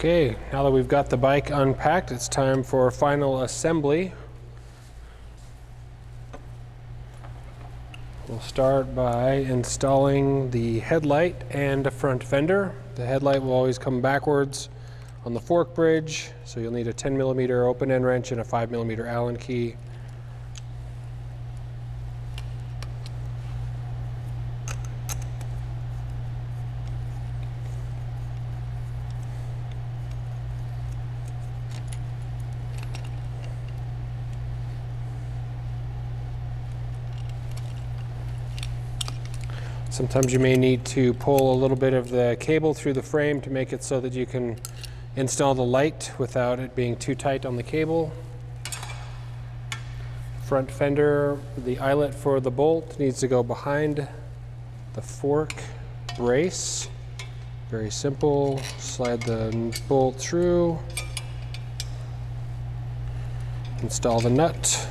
Okay, now that we've got the bike unpacked, it's time for final assembly. We'll start by installing the headlight and a front fender. The headlight will always come backwards on the fork bridge, so you'll need a 10mm open end wrench and a 5mm Allen key. Sometimes you may need to pull a little bit of the cable through the frame to make it so that you can install the light without it being too tight on the cable. Front fender, the eyelet for the bolt needs to go behind the fork brace. Very simple. Slide the bolt through. Install the nut.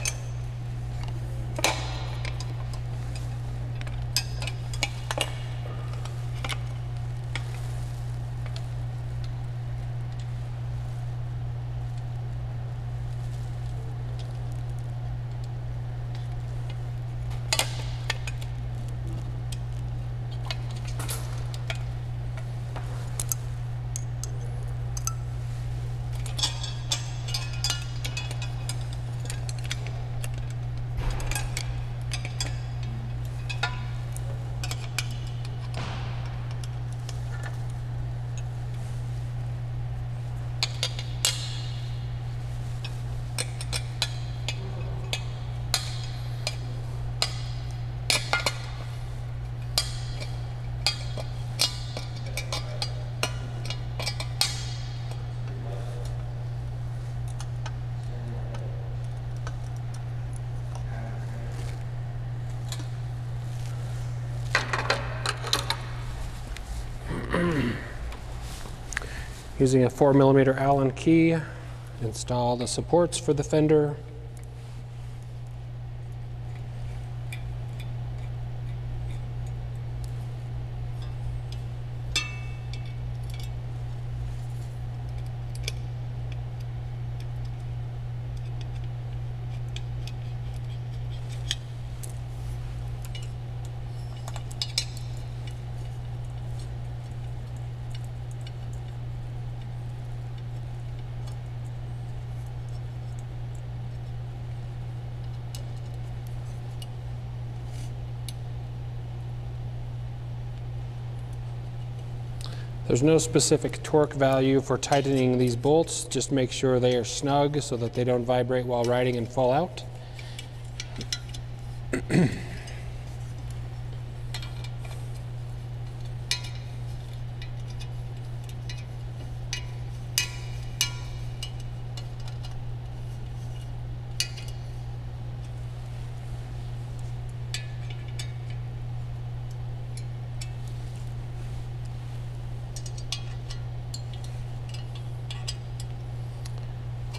Using a 4mm Allen key, install the supports for the fender. There's no specific torque value for tightening these bolts. Just make sure they are snug so that they don't vibrate while riding and fall out.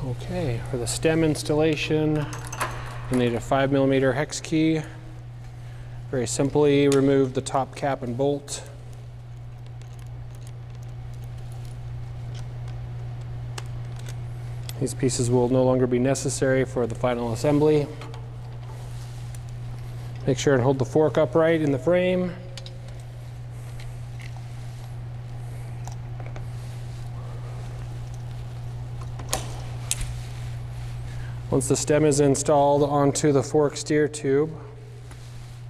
Okay, for the stem installation, you'll need a 5mm hex key. Very simply remove the top cap and bolt. These pieces will no longer be necessary for the final assembly. Make sure and hold the fork upright in the frame. Once the stem is installed onto the fork steer tube,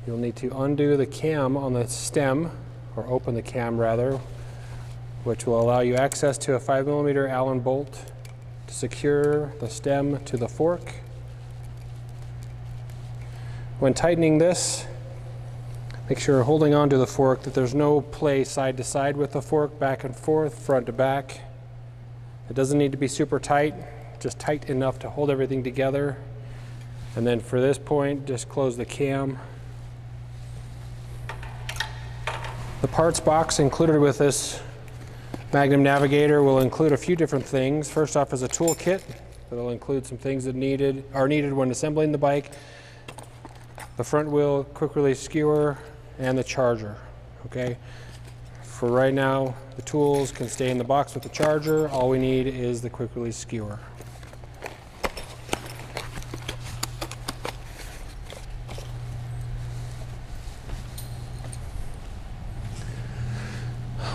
you'll need to undo the cam on the stem, or open the cam rather, which will allow you access to a 5mm Allen bolt to secure the stem to the fork. When tightening this, make sure holding onto the fork that there's no play side to side with the fork, back and forth, front to back. It doesn't need to be super tight. Just tight enough to hold everything together. And then for this point, just close the cam. The parts box included with this Magnum Navigator will include a few different things. First off is a tool kit that'll include some things that are needed when assembling the bike. The front wheel quick release skewer and the charger. Okay. For right now, the tools can stay in the box with the charger. All we need is the quick release skewer.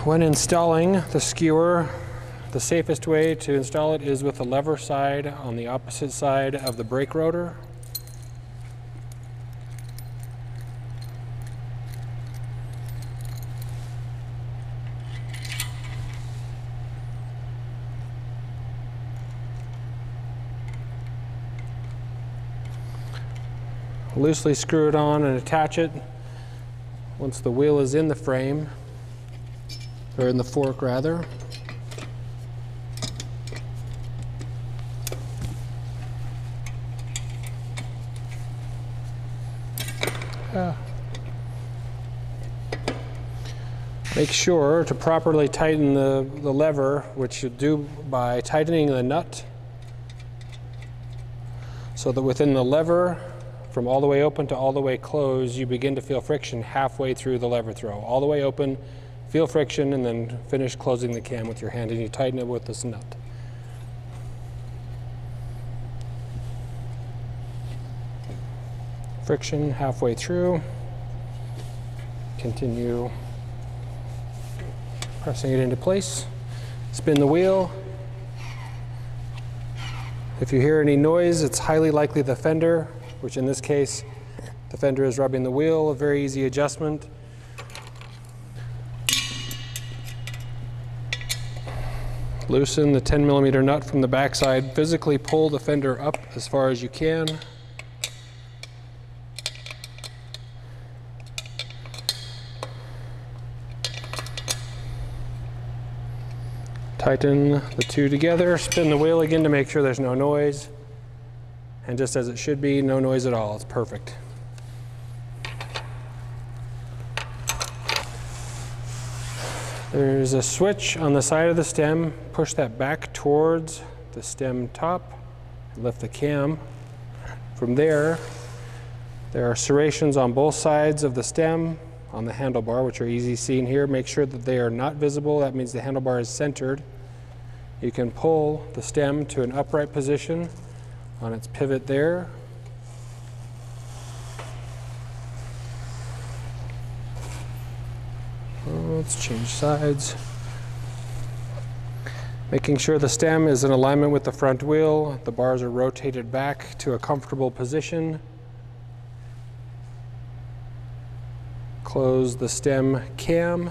When installing the skewer, the safest way to install it is with the lever side on the opposite side of the brake rotor. Loosely screw it on and attach it once the wheel is in the frame, or in the fork rather. Make sure to properly tighten the lever, which you do by tightening the nut so that within the lever, from all the way open to all the way closed, you begin to feel friction halfway through the lever throw. All the way open, feel friction, and then finish closing the cam with your hand, and you tighten it with this nut. Friction halfway through. Continue pressing it into place. Spin the wheel. If you hear any noise, it's highly likely the fender, which in this case, the fender is rubbing the wheel. A very easy adjustment. Loosen the 10mm nut from the backside. Physically pull the fender up as far as you can. Tighten the two together. Spin the wheel again to make sure there's no noise. And just as it should be, no noise at all. It's perfect. There's a switch on the side of the stem. Push that back towards the stem top. Lift the cam. From there, there are serrations on both sides of the stem on the handlebar, which are easy seen here. Make sure that they are not visible. That means the handlebar is centered. You can pull the stem to an upright position on its pivot there. Let's change sides. Making sure the stem is in alignment with the front wheel. The bars are rotated back to a comfortable position. Close the stem cam.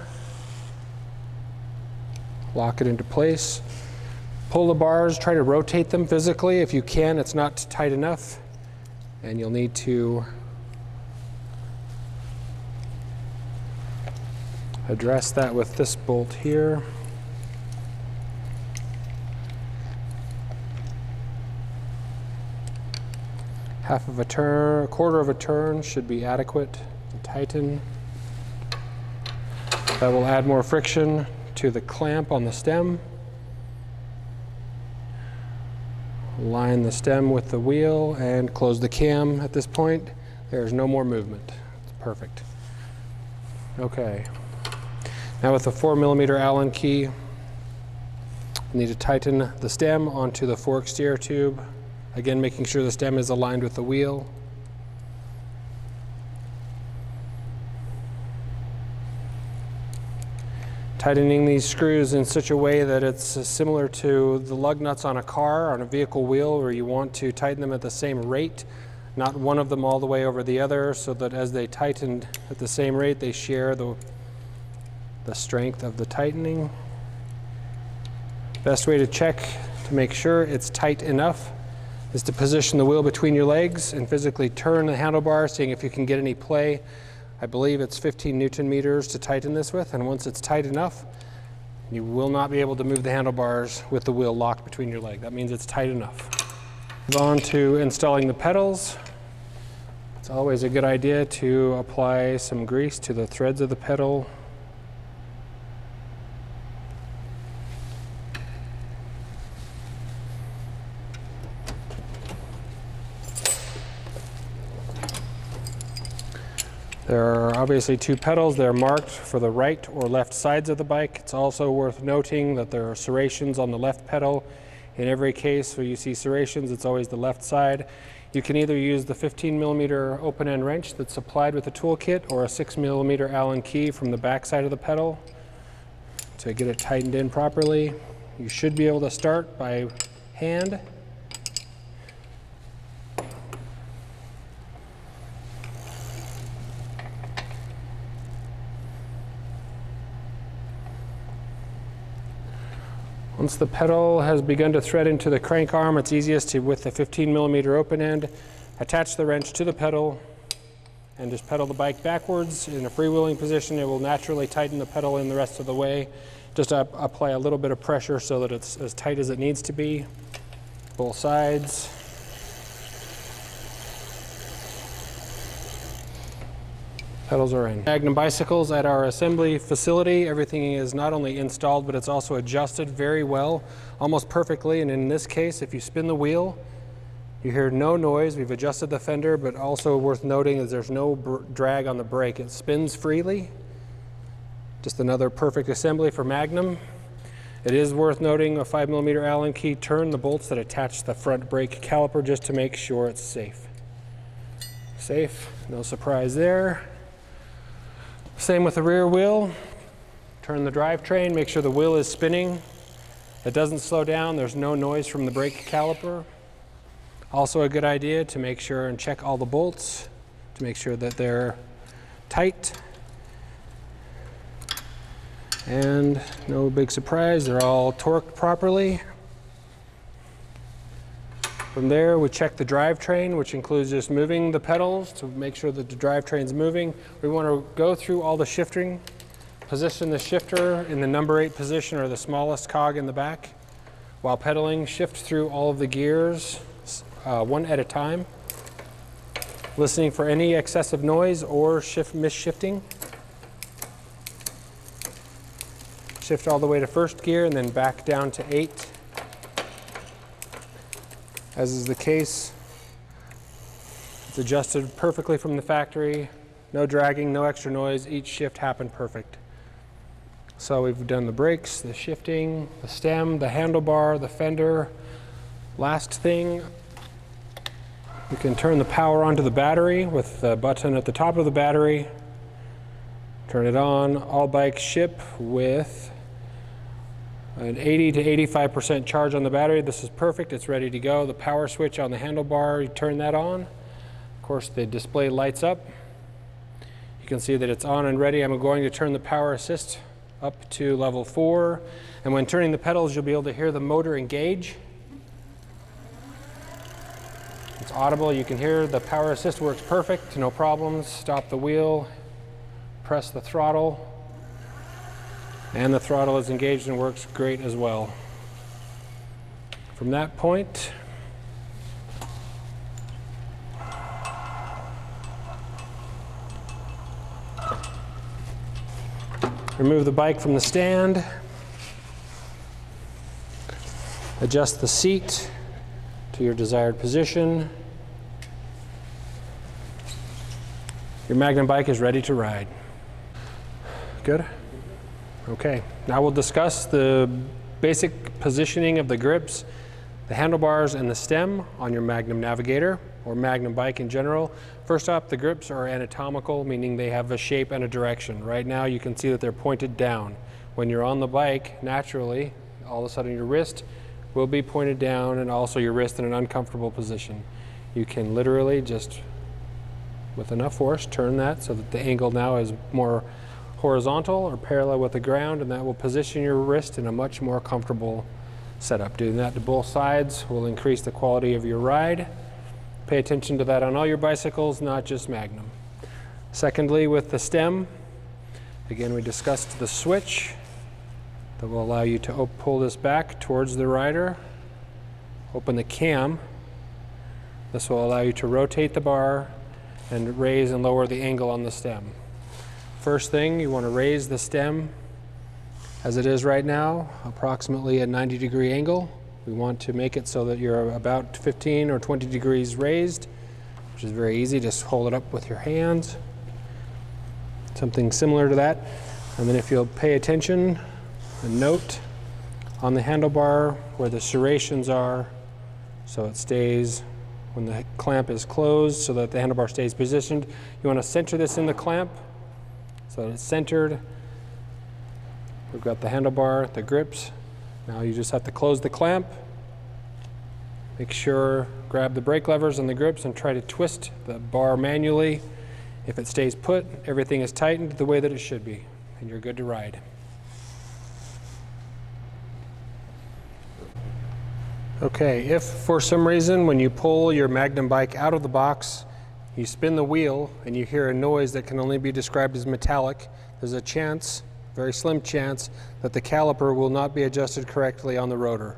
Lock it into place. Pull the bars, try to rotate them physically. If you can, it's not tight enough, and you'll need to address that with this bolt here. Half of a turn, a quarter of a turn should be adequate to tighten. That will add more friction to the clamp on the stem. Line the stem with the wheel and close the cam at this point. There's no more movement. It's perfect. Okay. Now with the 4mm Allen key, you need to tighten the stem onto the fork steer tube. Again, making sure the stem is aligned with the wheel. Tightening these screws in such a way that it's similar to the lug nuts on a car, on a vehicle wheel, where you want to tighten them at the same rate, not one of them all the way over the other, so that as they tighten at the same rate, they share the strength of the tightening. Best way to check to make sure it's tight enough is to position the wheel between your legs and physically turn the handlebar, seeing if you can get any play. I believe it's 15 Newton meters to tighten this with, and once it's tight enough, you will not be able to move the handlebars with the wheel locked between your legs. That means it's tight enough. Move on to installing the pedals. It's always a good idea to apply some grease to the threads of the pedal. There are obviously two pedals. They're marked for the right or left sides of the bike. It's also worth noting that there are serrations on the left pedal. In every case where you see serrations, it's always the left side. You can either use the 15mm open-end wrench that's supplied with the toolkit, or a 6mm Allen key from the back side of the pedal to get it tightened in properly. You should be able to start by hand. Once the pedal has begun to thread into the crank arm, it's easiest to, with the 15mm open end, attach the wrench to the pedal and just pedal the bike backwards. In a freewheeling position, it will naturally tighten the pedal in the rest of the way. Just apply a little bit of pressure so that it's as tight as it needs to be. Both sides. Pedals are in. Magnum bicycles at our assembly facility, everything is not only installed, but it's also adjusted very well, almost perfectly. And in this case, if you spin the wheel, you hear no noise. We've adjusted the fender, but also worth noting is there's no drag on the brake. It spins freely. Just another perfect assembly for Magnum. It is worth noting a 5mm Allen key turned the bolts that attach the front brake caliper just to make sure it's safe. Safe, no surprise there. Same with the rear wheel. Turn the drivetrain, make sure the wheel is spinning. It doesn't slow down, there's no noise from the brake caliper. Also a good idea to make sure and check all the bolts to make sure that they're tight. And no big surprise, they're all torqued properly. From there, we check the drivetrain, which includes just moving the pedals to make sure that the drivetrain's moving. We want to go through all the shifting, position the shifter in the number 8 position, or the smallest cog in the back. While pedaling, shift through all of the gears one at a time, listening for any excessive noise or misshifting. Shift all the way to first gear and then back down to 8. As is the case, it's adjusted perfectly from the factory. No dragging, no extra noise. Each shift happened perfect. So we've done the brakes, the shifting, the stem, the handlebar, the fender. Last thing, you can turn the power onto the battery with the button at the top of the battery. Turn it on. All bikes ship with an 80 to 85% charge on the battery. This is perfect, it's ready to go. The power switch on the handlebar, you turn that on. Of course, the display lights up. You can see that it's on and ready. I'm going to turn the power assist up to level 4. And when turning the pedals, you'll be able to hear the motor engage. It's audible, you can hear the power assist works perfect, no problems. Stop the wheel, press the throttle. And the throttle is engaged and works great as well. From that point, remove the bike from the stand, adjust the seat to your desired position. Your Magnum bike is ready to ride. Good? Okay, now we'll discuss the basic positioning of the grips, the handlebars, and the stem on your Magnum Navigator or Magnum bike in general. First up, the grips are anatomical, meaning they have a shape and a direction. Right now you can see that they're pointed down. When you're on the bike, naturally, all of a sudden your wrist will be pointed down and also your wrist in an uncomfortable position. You can literally just, with enough force, turn that so that the angle now is more horizontal or parallel with the ground, and that will position your wrist in a much more comfortable setup. Doing that to both sides will increase the quality of your ride. Pay attention to that on all your bicycles, not just Magnum. Secondly, with the stem, again, we discussed the switch that will allow you to pull this back towards the rider. Open the cam. This will allow you to rotate the bar and raise and lower the angle on the stem. First thing, you want to raise the stem as it is right now, approximately a 90-degree angle. We want to make it so that you're about 15 or 20 degrees raised, which is very easy. Just hold it up with your hands. something similar to that. And then if you'll pay attention and note on the handlebar where the serrations are, so it stays when the clamp is closed so that the handlebar stays positioned. You want to center this in the clamp so that it's centered. We've got the handlebar, the grips. Now you just have to close the clamp. Make sure, grab the brake levers and the grips and try to twist the bar manually. If it stays put, everything is tightened the way that it should be, and you're good to ride. Okay, if for some reason when you pull your Magnum bike out of the box, you spin the wheel and you hear a noise that can only be described as metallic, there's a chance, very slim chance, that the caliper will not be adjusted correctly on the rotor.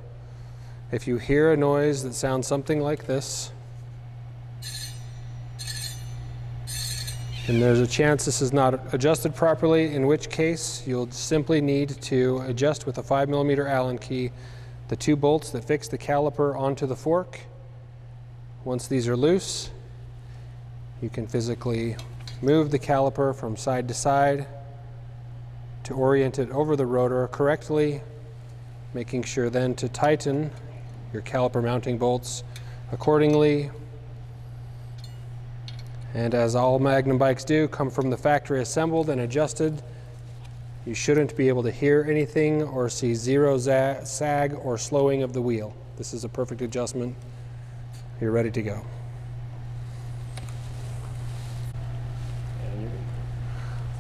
If you hear a noise that sounds something like this, and there's a chance this is not adjusted properly, in which case you'll simply need to adjust with a 5mm Allen key the 2 bolts that fix the caliper onto the fork. Once these are loose, you can physically move the caliper from side to side to orient it over the rotor correctly, making sure then to tighten your caliper mounting bolts accordingly. And as all Magnum bikes do, come from the factory assembled and adjusted. You shouldn't be able to hear anything or see zero sag or slowing of the wheel. This is a perfect adjustment. You're ready to go.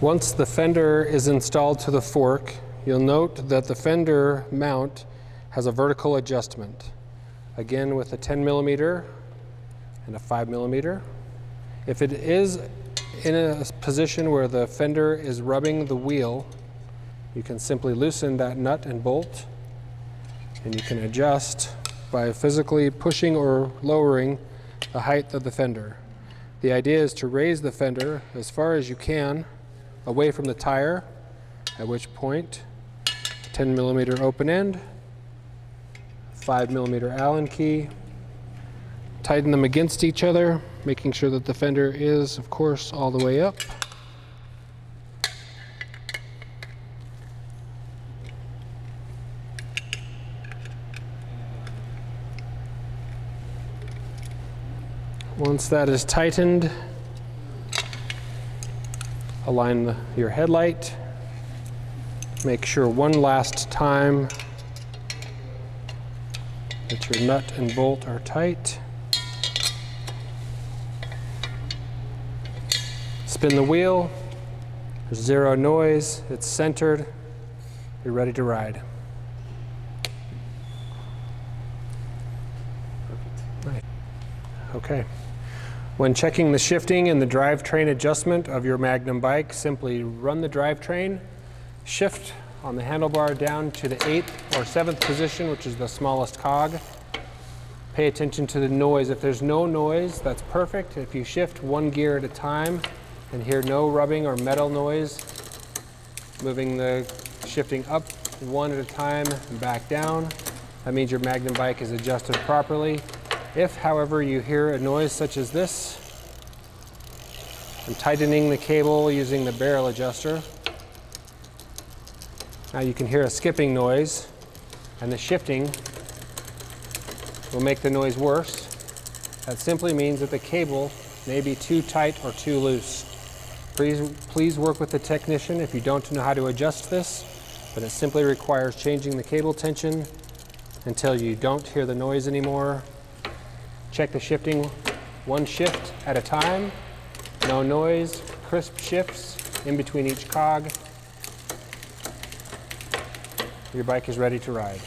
Once the fender is installed to the fork, you'll note that the fender mount has a vertical adjustment. Again with a 10mm and a 5mm. If it is in a position where the fender is rubbing the wheel, you can simply loosen that nut and bolt, and you can adjust by physically pushing or lowering the height of the fender. The idea is to raise the fender as far as you can away from the tire, at which point 10mm open end, 5mm Allen key, tighten them against each other, making sure that the fender is, of course, all the way up. Once that is tightened, align your headlight. Make sure one last time that your nut and bolt are tight. Spin the wheel. There's zero noise. It's centered. You're ready to ride. Right. Okay. When checking the shifting and the drivetrain adjustment of your Magnum bike, simply run the drivetrain, shift on the handlebar down to the 8th or 7th position, which is the smallest cog. Pay attention to the noise. If there's no noise, that's perfect. If you shift one gear at a time and hear no rubbing or metal noise, moving the shifting up one at a time and back down, that means your Magnum bike is adjusted properly. If, however, you hear a noise such as this, I'm tightening the cable using the barrel adjuster. Now you can hear a skipping noise, and the shifting will make the noise worse. That simply means that the cable may be too tight or too loose. Please work with the technician if you don't know how to adjust this, but it simply requires changing the cable tension until you don't hear the noise anymore. Check the shifting one shift at a time. No noise, crisp shifts in between each cog. Your bike is ready to ride.